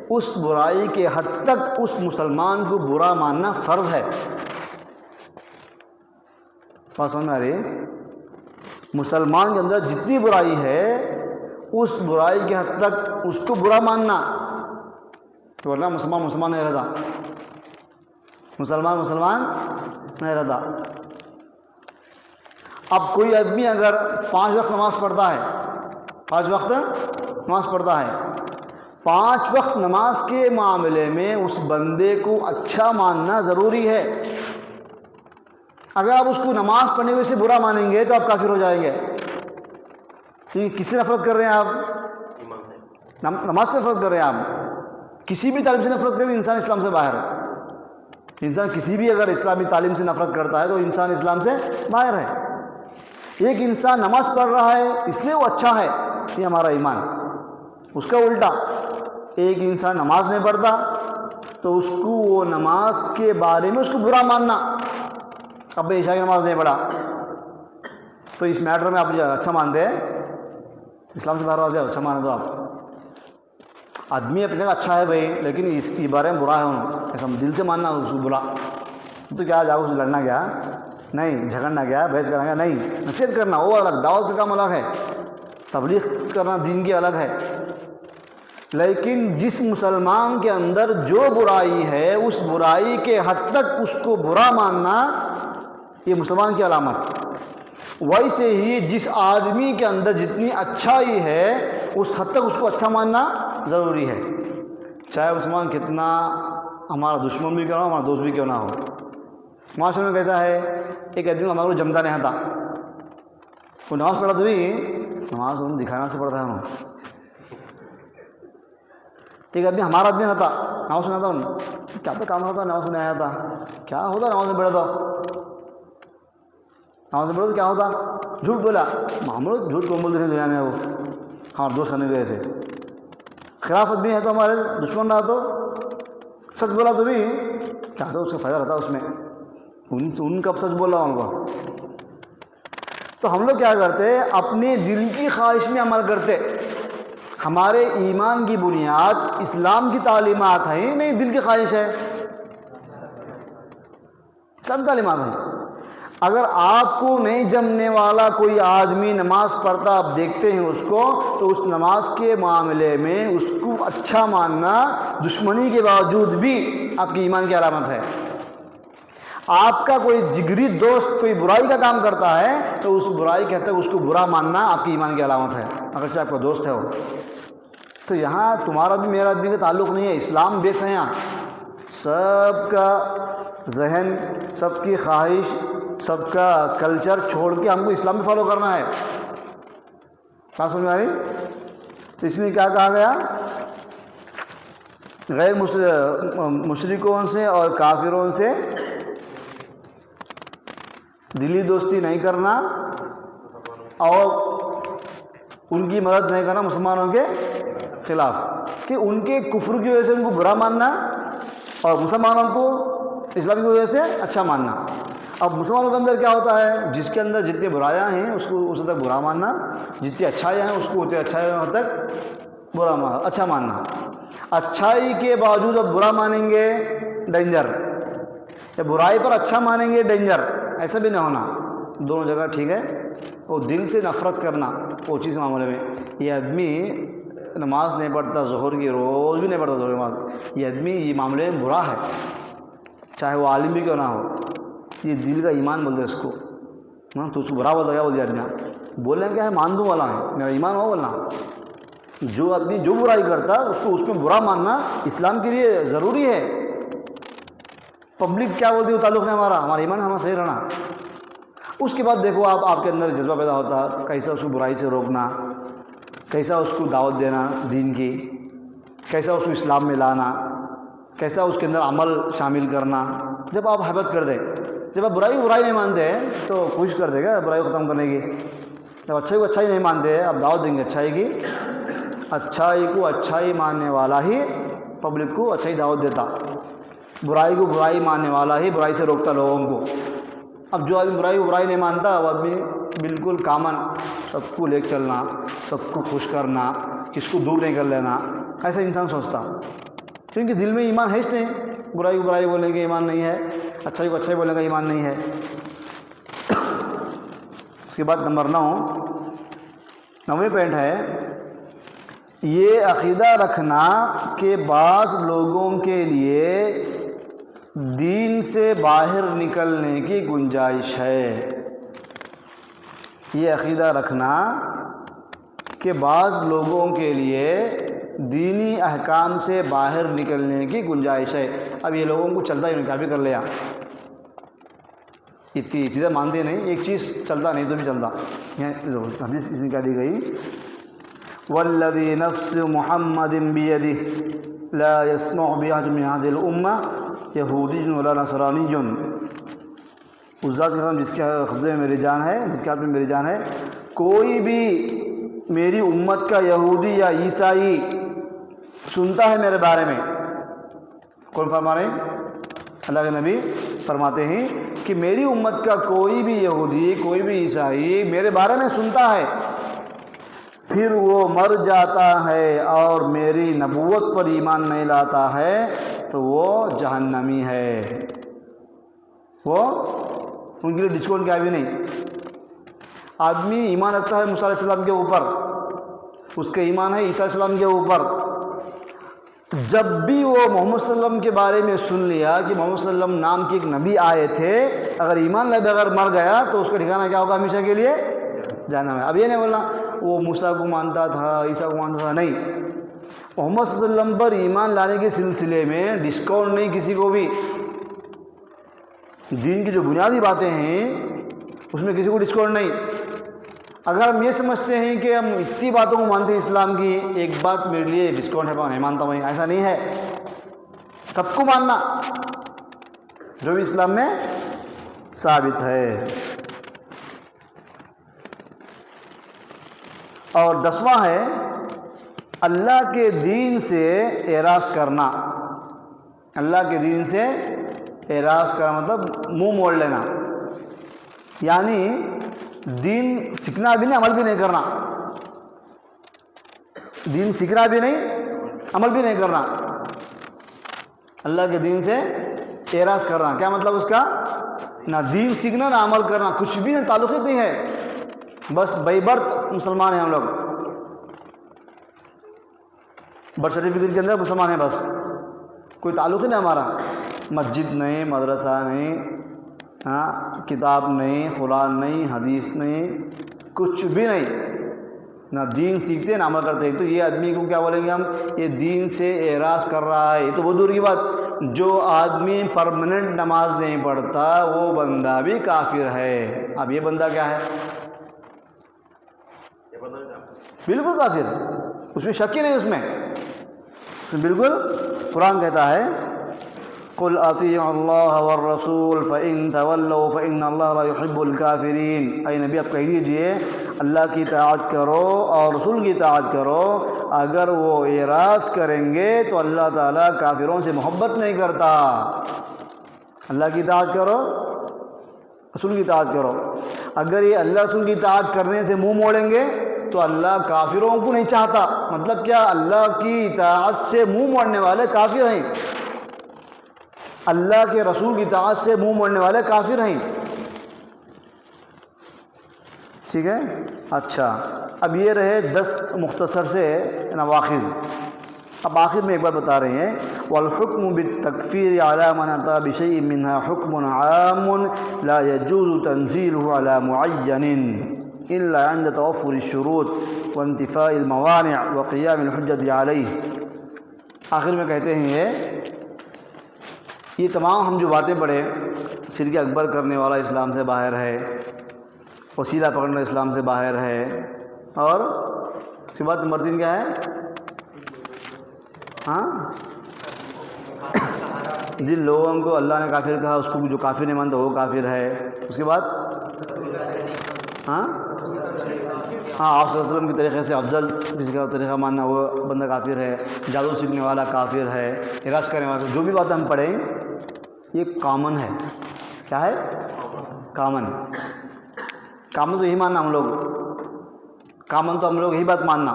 اس برائی کے حد تک اس مسلمان کو برا ماننا فرض ہے. بات سمجھ میں آ رہی ہے؟ مسلمان کے اندر جتنی برائی ہے اس برائی کے حد تک اس کو برا ماننا. تو ورنہ مسلمان نہیں رہتا، مسلمان نہیں رہتا. اب کوئی آدمی اگر 5 وقت نماز پڑھتا ہے، 5 وقت نماز پڑھتا ہے، 5 وقت نماز کے معاملے میں اس بندے کو اچھا ماننا ضروری ہے. اگر آپ اس کو نماز پڑھنے سے برا مانیں گے تو آپ کافر ہو جائیں گے. کیونکہ کس سے نفرت کر رہے ہیں آپ؟ نماز سے نفرت کر رہے ہیں آپ. کسی بھی تعلیم سے نفرت کریں انسان اسلام سے باہر ہے. انسان کسی بھی اگر اسلامی تعلیم سے نفرت کرتا ہے تو انسان اسلام سے باہر ہے. ایک انسان نماز پڑھ رہا ہے اس لیے وہ اچھا ہے، یہ ہمارا ایمان. اس کا الٹا، ایک انسان نماز نہیں پڑھتا تو اس کو وہ نماز کے بارے میں اس کو برا ماننا. اب عشاء کی نماز نہیں پڑھا تو اس میٹر میں آپ اچھا مانتے ہیں، اسلام سے باہر آتے ہیں، اچھا مانے تو آپ. آدمی اپنے جگہ اچھا ہے بھائی، لیکن اس کے بارے میں برا ہے انہوں، ایسا دل سے ماننا اس کو برا. تو کیا جاؤ اس لڑنا گیا نہیں، جھگڑنا گیا، بحث کرنا گیا نہیں. نصیحت کرنا وہ الگ، دعوت کا کام الگ ہے، تبلیغ کرنا دین کی الگ ہے. لیکن جس مسلمان کے اندر جو برائی ہے اس برائی کے حد تک اس کو برا ماننا یہ مسلمان کی علامت. ویسے ہی جس آدمی کے اندر جتنی اچھائی ہے اس حد تک اس کو اچھا ماننا ضروری ہے، چاہے مسلمان کتنا ہمارا دشمن بھی کیوں نہ ہو، ہمارا دوست بھی کیوں نہ ہو. معاشرے میں کیسا ہے، ایک آدمی ہمارے کو جمتا نہیں تھا، وہ نماز پڑھا تو بھی نماز انہوں دکھانا سے پڑھتا ہے انہوں. ایک آدمی ہمارا آدمی نہ تھا، نماز سنا تھا انہوں کیا تو کام ہوتا، نماز سنے آیا تھا، کیا ہوتا نماز میں پڑھا تھا، نماز میں پڑھا تو کیا ہوتا، جھوٹ بولا. ہم لوگ جھوٹ کون بولتے ہیں دنیا میں، وہ ہمارے دوست کرنے کی وجہ سے. خلاف آدمی ہے تو ہمارے دشمن رہا تو سچ بولا تو بھی کیا تو اس کا فائدہ رہتا اس میں، ان کا سچ بول رہا ہوں ان کو. تو ہم لوگ کیا کرتے، اپنے دل کی خواہش میں عمل کرتے. ہمارے ایمان کی بنیاد اسلام کی تعلیمات ہیں، نہیں دل کی خواہش ہے. اسلام کی تعلیمات ہیں. اگر آپ کو نہیں جمنے والا کوئی آدمی نماز پڑھتا آپ دیکھتے ہیں اس کو، تو اس نماز کے معاملے میں اس کو اچھا ماننا دشمنی کے باوجود بھی آپ کی ایمان کی علامت ہے. آپ کا کوئی جگری دوست کوئی برائی کا کام کرتا ہے تو اس برائی کے حد تک اس کو برا ماننا آپ کی ایمان کی علامت ہے، اگرچہ آپ کا دوست ہے وہ. تو یہاں تمہارا بھی میرا بھی کا تعلق نہیں ہے، اسلام بیس ہے. یہاں سب کا ذہن، سب کی خواہش، سب کا کلچر چھوڑ کے ہم کو اسلام میں فالو کرنا ہے. کیا سمجھ میں آ رہی؟ تو اس میں کیا کہا گیا، غیر مشرکوں سے اور کافروں سے دلی دوستی نہیں کرنا اور ان کی مدد نہیں کرنا مسلمانوں کے خلاف، کہ ان کے کفر کی وجہ سے ان کو برا ماننا اور مسلمانوں کو اسلام کی وجہ سے اچھا ماننا. اب مسلمانوں کے اندر کیا ہوتا ہے، جس کے اندر جتنی برائیاں ہیں اس کو اس حد تک برا ماننا، جتنی اچھائیاں ہیں اس کو اتنی اچھائیوں حد تک اچھا ماننا. اچھائی کے باوجود اب برا مانیں گے ڈینجر، یا برائی پر اچھا مانیں گے ڈینجر. ایسا بھی نہ ہونا، دونوں جگہ ٹھیک ہے. وہ دل سے نفرت کرنا وہ چیز معاملے میں، یہ آدمی نماز نہیں پڑھتا ظہر کی، روز بھی نہیں پڑھتا ظہر کی نماز، یہ آدمی یہ معاملے میں برا ہے، چاہے وہ عالم بھی کیوں نہ ہو. یہ دل کا ایمان بول دے اس کو. تو اس کو برا بول دیا، بول دیا آدمی بولنا کیا ہے، مان دوں والا ہے، میرا ایمان ہو بولنا. جو آدمی جو برائی کرتا اس کو اس میں برا ماننا اسلام کے لیے ضروری ہے. پبلک کیا بولتی ہے وہ تعلق نہیں ہمارا ایمان ہمارا صحیح رہنا. اس کے بعد دیکھو آپ کے اندر جذبہ پیدا ہوتا، کیسا اس کو برائی سے روکنا، کیسا اس کو دعوت دینا دین کی، کیسا اس کو اسلام میں لانا، کیسا اس کے اندر عمل شامل کرنا. جب آپ حبت کر دیں، جب آپ برائی نہیں مانتے تو کوشش کر دے گا برائی کو ختم کرنے کی. جب اچھائی کو اچھائی نہیں مانتے آپ دعوت دیں گے اچھائی کی. اچھائی کو اچھائی ماننے والا ہی پبلک کو اچھائی دعوت دیتا، برائی کو برائی ماننے والا ہی برائی سے روکتا لوگوں کو. اب جو آدمی برائی کو برائی نہیں مانتا وہ آدمی بالکل کامن، سب کو لے کے چلنا، سب کو خوش کرنا، کس کو دور نہیں کر لینا، ایسا انسان سوچتا. کیونکہ دل میں ایمان ہے ہی نہیں. برائی کو برائی بولنے کے ایمان نہیں ہے، اچھائی کو اچھائی بولنے کا ایمان نہیں ہے. اس کے بعد نمبر 9 پوائنٹ ہے یہ عقیدہ رکھنا کہ بعض لوگوں کے لیے دین سے باہر نکلنے کی گنجائش ہے. یہ عقیدہ رکھنا کہ بعض لوگوں کے لیے دینی احکام سے باہر نکلنے کی گنجائش ہے. اب یہ لوگوں کو چلتا ہی نہیں، کیا بھی کر لیا، اتنی چیزیں مانتے نہیں، ایک چیز چلتا نہیں تو بھی چلتا. حدیث اس میں کیا دی گئی؟ والذی نفس محمد بیدہ لا یسمع بأحد من هذه الامة یہودی ولا نصرانی. اس ذات کے قسم جس کے قبضے میں میری جان ہے، جس کے ہاتھ میں میری جان ہے، کوئی بھی میری امت کا یہودی یا عیسائی سنتا ہے میرے بارے میں. کون فرما رہے ہیں؟ اللہ کے نبی فرماتے ہیں کہ میری امت کا کوئی بھی یہودی، کوئی بھی عیسائی میرے بارے میں سنتا ہے، پھر وہ مر جاتا ہے اور میری نبوت پر ایمان نہیں لاتا ہے تو وہ جہنمی ہے. وہ ان کے لیے ڈسکاؤنٹ کیا بھی نہیں. آدمی ایمان رکھتا ہے موسیٰ علیہ السلام کے اوپر، اس کا ایمان ہے عیسیٰ علیہ السلام کے اوپر. جب بھی وہ محمد صلی اللہ علیہ وسلم کے بارے میں سن لیا کہ محمد صلی اللہ علیہ وسلم نام کے ایک نبی آئے تھے، اگر ایمان لے بغیر مر گیا تو اس کا ٹھکانہ کیا ہوگا؟ ہمیشہ کے لیے جہنم ہے. اب یہ نہیں بولنا وہ موسیٰ کو مانتا تھا، عیسیٰ کو مانتا تھا، نہیں. محمد صلی اللہ علیہ وسلم پر ایمان لانے کے سلسلے میں ڈسکاؤنٹ نہیں کسی کو بھی. دین کی جو بنیادی باتیں ہیں اس میں کسی کو ڈسکاؤنٹ نہیں. اگر ہم یہ سمجھتے ہیں کہ ہم اتنی باتوں کو مانتے ہیں اسلام کی، ایک بات میرے لیے ڈسکاؤنٹ ہے نہیں مانتا میں، ایسا نہیں ہے. سب کو ماننا جو بھی اسلام میں ثابت ہے. اور 10واں ہے اللہ کے دین سے اعراض کرنا. اللہ کے دین سے اعراض کرنا مطلب منہ موڑ لینا، یعنی دین سیکھنا بھی نہیں، عمل بھی نہیں کرنا. دین سیکھنا بھی نہیں، عمل بھی نہیں کرنا. اللہ کے دین سے اعراض کرنا کیا مطلب اس کا؟ نہ دین سیکھنا نہ عمل کرنا، کچھ بھی نہیں، تعلق نہیں ہے. بس بائی برتھ مسلمان ہیں ہم لوگ، برتھ سرٹیفکیٹ کے اندر مسلمان ہیں، بس کوئی تعلق ہی نہیں ہمارا. مسجد نہیں، مدرسہ نہیں، کتاب نہیں، قرآن نہیں، حدیث نہیں، کچھ بھی نہیں. نہ دین سیکھتے نہ عمل کرتے. تو یہ آدمی کو کیا بولیں گے ہم؟ یہ دین سے اعراض کر رہا ہے. یہ تو بہت دور کی بات. جو آدمی پرماننٹ نماز نہیں پڑھتا وہ بندہ بھی کافر ہے. اب یہ بندہ کیا ہے؟ بالکل کافر، اس میں شک ہی نہیں. اس میں بالکل قرآن کہتا ہے قل اطیعوا اللہ والرسول فإن تولوا فإن اللہ لا يحب الكافرین. اے نبی آپ کہہ دیجئے اللہ کی اطاعت کرو اور رسول کی اطاعت کرو، اگر وہ اعراض کریں گے تو اللہ تعالیٰ کافروں سے محبت نہیں کرتا. اللہ کی اطاعت کرو، رسول کی اطاعت کرو. اگر یہ اللہ رسول کی اطاعت کرنے سے منہ موڑیں گے تو اللہ کافروں کو نہیں چاہتا. مطلب کیا؟ اللہ کی اطاعت سے منہ موڑنے والے کافر ہیں، اللہ کے رسول کی اطاعت سے منہ موڑنے والے کافر ہیں. ٹھیک ہے. اچھا، اب یہ رہے 10 مختصر سے نواقض. اب آخر میں ایک بات بتا رہے ہیں والحکم بالتکفیر علی من اتی بشیء منها حکم عام لا يجوز تنزیلہ علی معین الا عند توفر الشروط وانتفاء الموانع وقیام الحجۃ علیہ. آخر میں کہتے ہیں یہ تمام ہم جو باتیں پڑھے، شرک اکبر کرنے والا اسلام سے باہر ہے، وسیلہ پکڑنا اسلام سے باہر ہے، اور اس کے بعد نمبر 3 کیا ہے؟ جن لوگوں کو اللہ نے کافر کہا اس کو جو کافر نہیں مانتا وہ کافر ہے. اس کے بعد آپ صلی اللہ علیہ وسلم کے طریقے سے افضل کسی کا طریقہ ماننا وہ بندہ کافر ہے. جادو سیکھنے والا کافر ہے. اعراض کرنے والا، جو بھی باتیں ہم پڑھیں یہ کامن ہے. کیا ہے؟ کامن. کامن تو یہی ماننا ہم لوگ، کامن تو ہم لوگ یہی بات ماننا.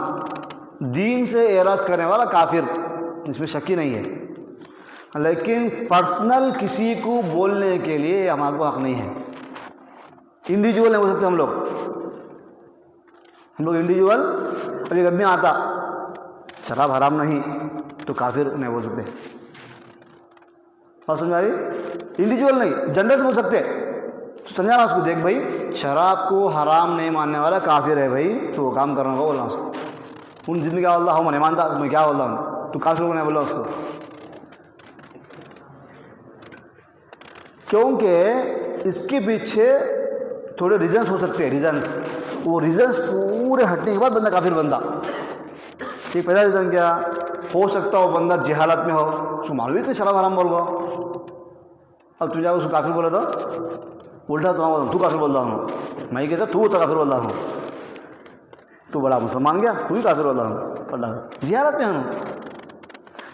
دین سے اعراض کرنے والا کافر، اس میں شک ہی نہیں ہے. لیکن پرسنل کسی کو بولنے کے لیے ہمارے کو حق نہیں ہے. انڈیویجول نہیں بول سکتے ہم لوگ انڈیویجول. ابھی گھر میں آتا شراب حرام نہیں تو کافر نہیں بول سکتے. اور سمجھ آ رہی؟ انڈیویجول نہیں جنرل سے بول سکتے. سمجھانا اس کو، دیکھ بھائی شراب کو حرام نہیں ماننے والا کافر ہے بھائی، تو وہ کام کرنا ہوگا بولنا اس کو. ان جن میں کیا بولتا ہوں میں نہیں مانتا، میں کیا بولتا ہوں تو کافر کو نہیں بولا اس کو. کیونکہ اس کے پیچھے تھوڑے ریزنس ہو سکتے ہیں. وہ ریزنس پورے ہٹنے کے بعد بندہ کافر بنتا. ٹھیک، پہلا ریزن کیا ہو سکتا وہ بندہ جہالت میں ہو، اس کو معلوم ہی شراب حرام بول گا. اب تم جا اس کو کافر بولا تھا، الٹا تو کافر بول رہا ہوں، میں ہی کہتا تو کافر بول رہا ہوں. تو بڑا مسلمان گیا، تو بھی کافر بول رہا ہوں. جہالت میں ہوں.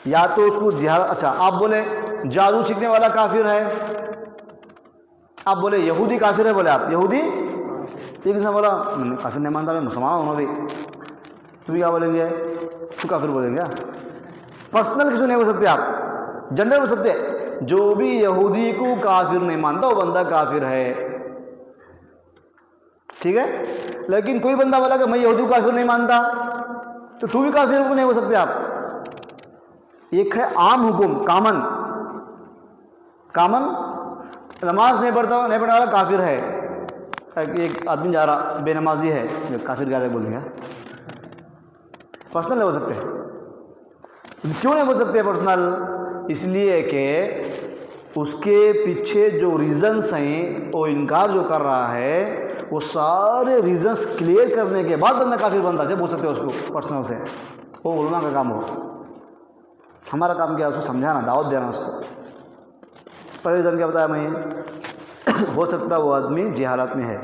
یا تو اس کو جہالت. اچھا آپ بولے جادو سیکھنے والا کافر ہے، آپ بولے یہودی کافر ہے، بولے آپ یہودی، ایک انسان بولا میں کافر نہیں مانتا، میں مسلمان ہوں بھی، تو بھی کیا بولیں گے؟ تو کافر بولیں گے. پرسنل کسی نہیں بول سکتے آپ، جنرل بول سکتے. جو بھی یہودی کو کافر نہیں مانتا وہ بندہ کافر ہے. ٹھیک ہے. لیکن کوئی بندہ بولا کہ میں یہودی کو کافر نہیں مانتا، تو بھی کافر کو نہیں بول سکتے آپ. ایک ہے عام حکم، کامن نماز نہیں پڑھنے والا کافر ہے. ایک آدمی جا رہا بے نمازی ہے، کافر کیا بولیں گے؟ پرسنل نہیں بول سکتے. کیوں نہیں بول سکتے پرسنل؟ اس لیے کہ اس کے پیچھے جو ریزنس ہیں، وہ انکار جو کر رہا ہے وہ سارے ریزنس کلیئر کرنے کے بعد بندہ کافر بنتا ہے. جب بول سکتے ہیں اس کو پرسنل سے، وہ علماء کا کام ہو. ہمارا کام کیا؟ اس کو سمجھانا، دعوت دینا اس کو. پہلے ریزن کیا بتایا میں؟ ہو سکتا وہ آدمی جہالت میں ہے،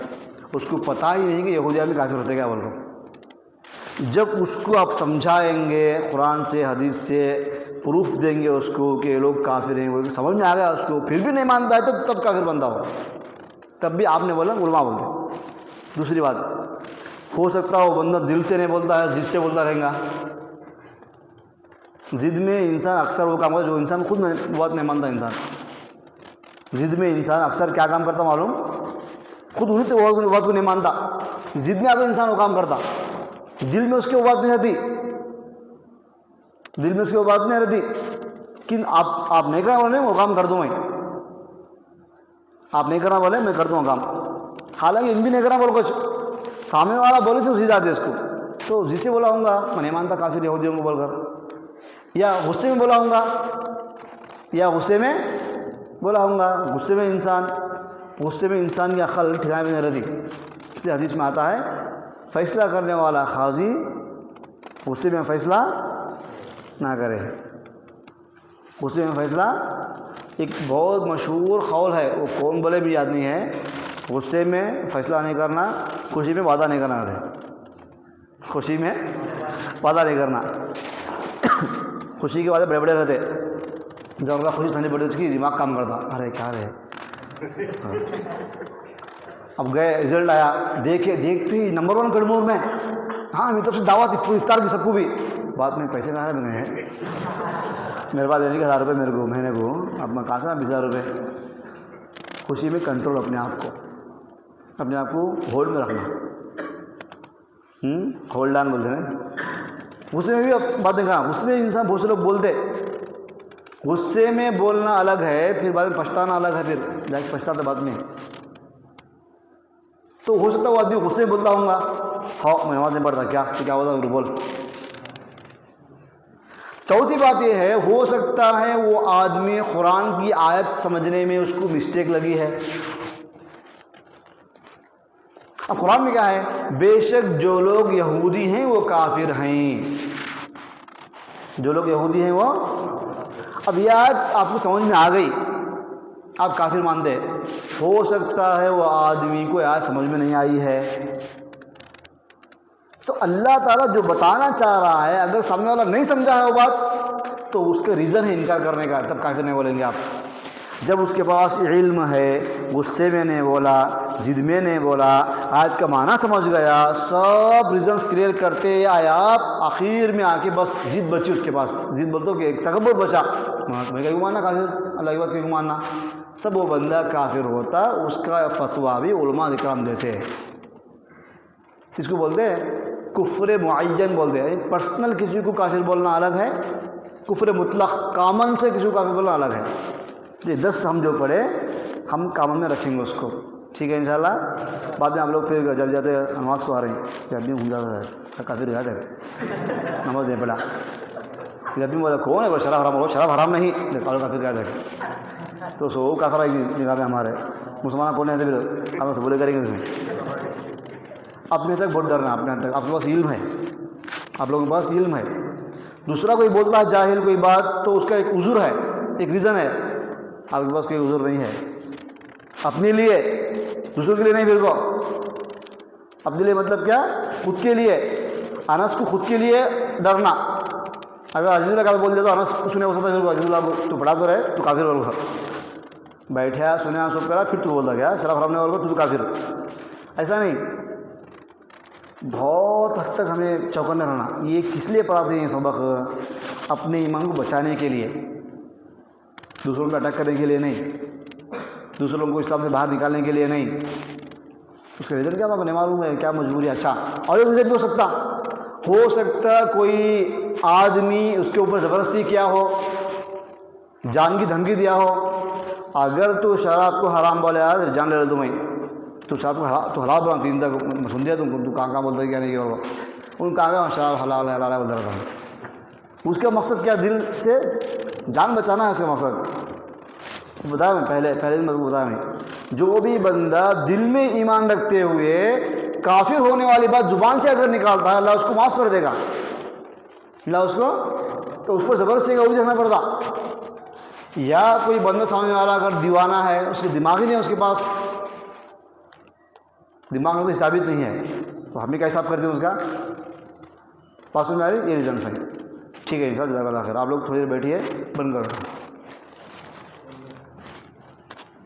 اس کو پتہ ہی نہیں کہ یہودی آدمی کافر ہوتے کیا بول رہا ہوں. جب اس کو آپ سمجھائیں گے قرآن سے حدیث سے پروف دیں گے اس کو کہ یہ لوگ کافر ہیں، وہ سمجھ میں آ گیا اس کو، پھر بھی نہیں مانتا ہے تو تب کافر بنتا ہو. تب بھی آپ نے بولا علماء بولتے. دوسری بات، ہو سکتا وہ بندہ دل سے نہیں بولتا ہے، ضد سے بولتا رہے گا. ضد میں انسان اکثر وہ کام کرتا جو انسان خود بات نہیں مانتا. ضد میں انسان اکثر کیا کام کرتا معلوم؟ خود انہیں سے وہ بات کو نہیں مانتا. ضد میں آ کر انسان وہ کام کرتا، دل میں اس کی وہ بات نہیں رہتی، لیکن آپ نہیں کرنا بولے وہ کام کر دوں میں، آپ نہیں کرنا بولے میں کر دوں کام. حالانکہ ان بھی نہیں کرنا بول کچھ، سامنے والا بولے سے ضد آتی ہے اس کو، تو جس سے بولا ہوں گا میں نہیں مانتا کافر یہودیوں کو بول کر، یا غصے میں بولا ہوں گا، غصے میں انسان کی عقل ٹھکانے میں نہیں رہتی. اس لیے حدیث میں آتا ہے فیصلہ کرنے والا قاضی غصے میں فیصلہ نہ کرے. غصے میں فیصلہ ایک بہت مشہور قول ہے، وہ کون بولے بھی یاد نہیں ہے. غصے میں فیصلہ نہیں کرنا، خوشی میں وعدہ نہیں کرنا ہے. خوشی میں وعدہ نہیں کرنا. خوشی کے وعدے بڑے بڑے رہتے، جب اللہ خوشی سمجھنے پڑتی اس کی دماغ کام کرتا، ارے کیا رہے. اب گئے رزلٹ آیا، دیکھتے ہی نمبر 1 کڑمور میں، ہاں میری طرف سے دعوت افطار کی سب کو بھی. بعد میں پیسے کہاں سے بنے ہیں؟ میرے پاس دینے کے 1000 روپے میرے کو مہینے کو، اب میں کہاں سے 20,000 روپے. خوشی میں کنٹرول، اپنے آپ کو ہولڈ میں رکھنا. ہولڈ آن بولتے ہیں. غصے میں بھی اب باتیں کہاں، غصے میں انسان بہت سے لوگ بولتے، غصے میں بولنا الگ ہے، پھر بعد میں پچھتانا الگ ہے، پھر جا کے پچھتاتے بعد میں. تو ہو سکتا ہے وہ آدمی غصے میں بولتا ہوں گا، ہاں میں نماز نہیں پڑھتا، کیا ہوتا بول. چوتھی بات یہ ہے، ہو سکتا ہے وہ آدمی قرآن کی آیت سمجھنے میں اس کو مسٹیک لگی ہے. اب قرآن میں کیا ہے؟ بے شک جو لوگ یہودی ہیں وہ کافر ہیں. جو لوگ یہودی ہیں وہ، اب یہ آیت آپ کو سمجھ میں آ گئی، آپ کافر مانتے. ہو سکتا ہے وہ آدمی کو آیت سمجھ میں نہیں آئی ہے، تو اللہ تعالیٰ جو بتانا چاہ رہا ہے اگر سامنے والا نہیں سمجھا ہے وہ بات، تو اس کے ریزن ہے انکار کرنے کا، تب کافر نہیں بولیں گے آپ. جب اس کے پاس علم ہے، غصے میں نہیں بولا، ضد میں نہیں بولا، آیت کا معنی سمجھ گیا، سب ریزنس کلیئر کرتے آیا، آخر میں آ کے بس ضد بچی اس کے پاس، ضد بولتے کہ ایک تکبر بچا، میں کیوں ماننا کافر، اللہ کی بات کیوں ماننا، تب وہ بندہ کافر ہوتا، اس کا فتویٰ بھی علماء اکرام دیتے ہیں۔ اس کو بولتے ہیں کفر معین بولتے ہیں، پرسنل کسی کو کافر بولنا الگ ہے، کفر مطلق کامن سے کسی کو کافر بولنا الگ ہے۔ یہ 10 ہم جو پڑھے ہم کامن میں رکھیں گے اس کو، ٹھیک ہے انشاءاللہ۔ بعد میں آپ لوگ پھر جلدی جاتے نماز کو آ رہے ہیں، جب بھی گھوم جاتا ہے کافر ہو جاتا ہے، نماز نہیں پڑھا، جب بھی بولا کون ہے وہ شراب حرام، شراب حرام نہیں، کافر کیا تھا تو سو کافر آئے گی نگاہ میں ہمارے، مسلمان کون ہے پھر ہم سے بولے کریں گے اس میں۔ اپنے تک بہت ڈرنا، اپنے تک، آپ کے پاس علم ہے، آپ لوگوں کے پاس علم ہے، دوسرا کوئی بولتا ہے جاہل کوئی بات تو اس کا ایک عذر ہے، ایک ریزن ہے، آپ کے پاس کوئی عذر نہیں ہے، اپنے لیے، دوسروں کے لیے نہیں، پھر کو اپنے لیے مطلب کیا، خود کے لیے، انس کو خود کے لیے ڈرنا، اگر عزیز اللہ کا بول دیا تو انس کچھ نہیں ہو سکتا، پھر عزیز اللہ تو پڑھا تو رہے تو کافر بول گا، بیٹھا سنیا سب کرا پھر تو بولتا گیا شراب حرام نہیں بول گا تو کافر، ایسا نہیں۔ بہت حد تک ہمیں چوکنا رہنا، یہ کس لیے پڑھاتے ہیں سبق، اپنے ایمان کو بچانے کے لیے، دوسروں کو اٹیک کرنے کے لیے نہیں، دوسروں کو اسلام سے باہر نکالنے کے لیے نہیں۔ اس کا ریزن کیا تھا نہیں معلوم ہے، کیا مجبوری ہے، اچھا اور یہ ریزن بھی ہو سکتا کوئی آدمی اس کے اوپر زبردستی کیا ہو، جان کی دھمکی دیا ہو، اگر تو شراب کو حرام بولے یار جان لے دو میں تو شراب کو تو حلال بنا، تین تک سن دیا تم کو، تو کہاں بولتا ہے کیا نہیں ہوگا، ان کہاں شراب حلال ہے حلال ہے بولتا رہتا ہوں، اس کا مقصد کیا، دل سے جان بچانا ہے اس کا مقصد، بتایا میں پہلے دن بتایا میں، جو بھی بندہ دل میں ایمان رکھتے ہوئے کافر ہونے والی بات زبان سے اگر نکالتا ہے، اللہ اس کو معاف کر دے گا، اللہ اس کو، تو اس پر زبردستی کا دیکھنا پڑتا، یا کوئی بندہ سامنے والا اگر دیوانہ ہے، اس کے دماغ ہی نہیں ہے، اس کے پاس دماغ میں کوئی ثابت نہیں ہے، تو ہمیں کیا حساب کرتے ہیں اس کا، پاس میں آ رہی یہ ریزن ہے، ٹھیک ہے انشاءاللہ جزاک اللہ خیر۔ آپ لوگ تھوڑی دیر بیٹھیے، بند کر دو۔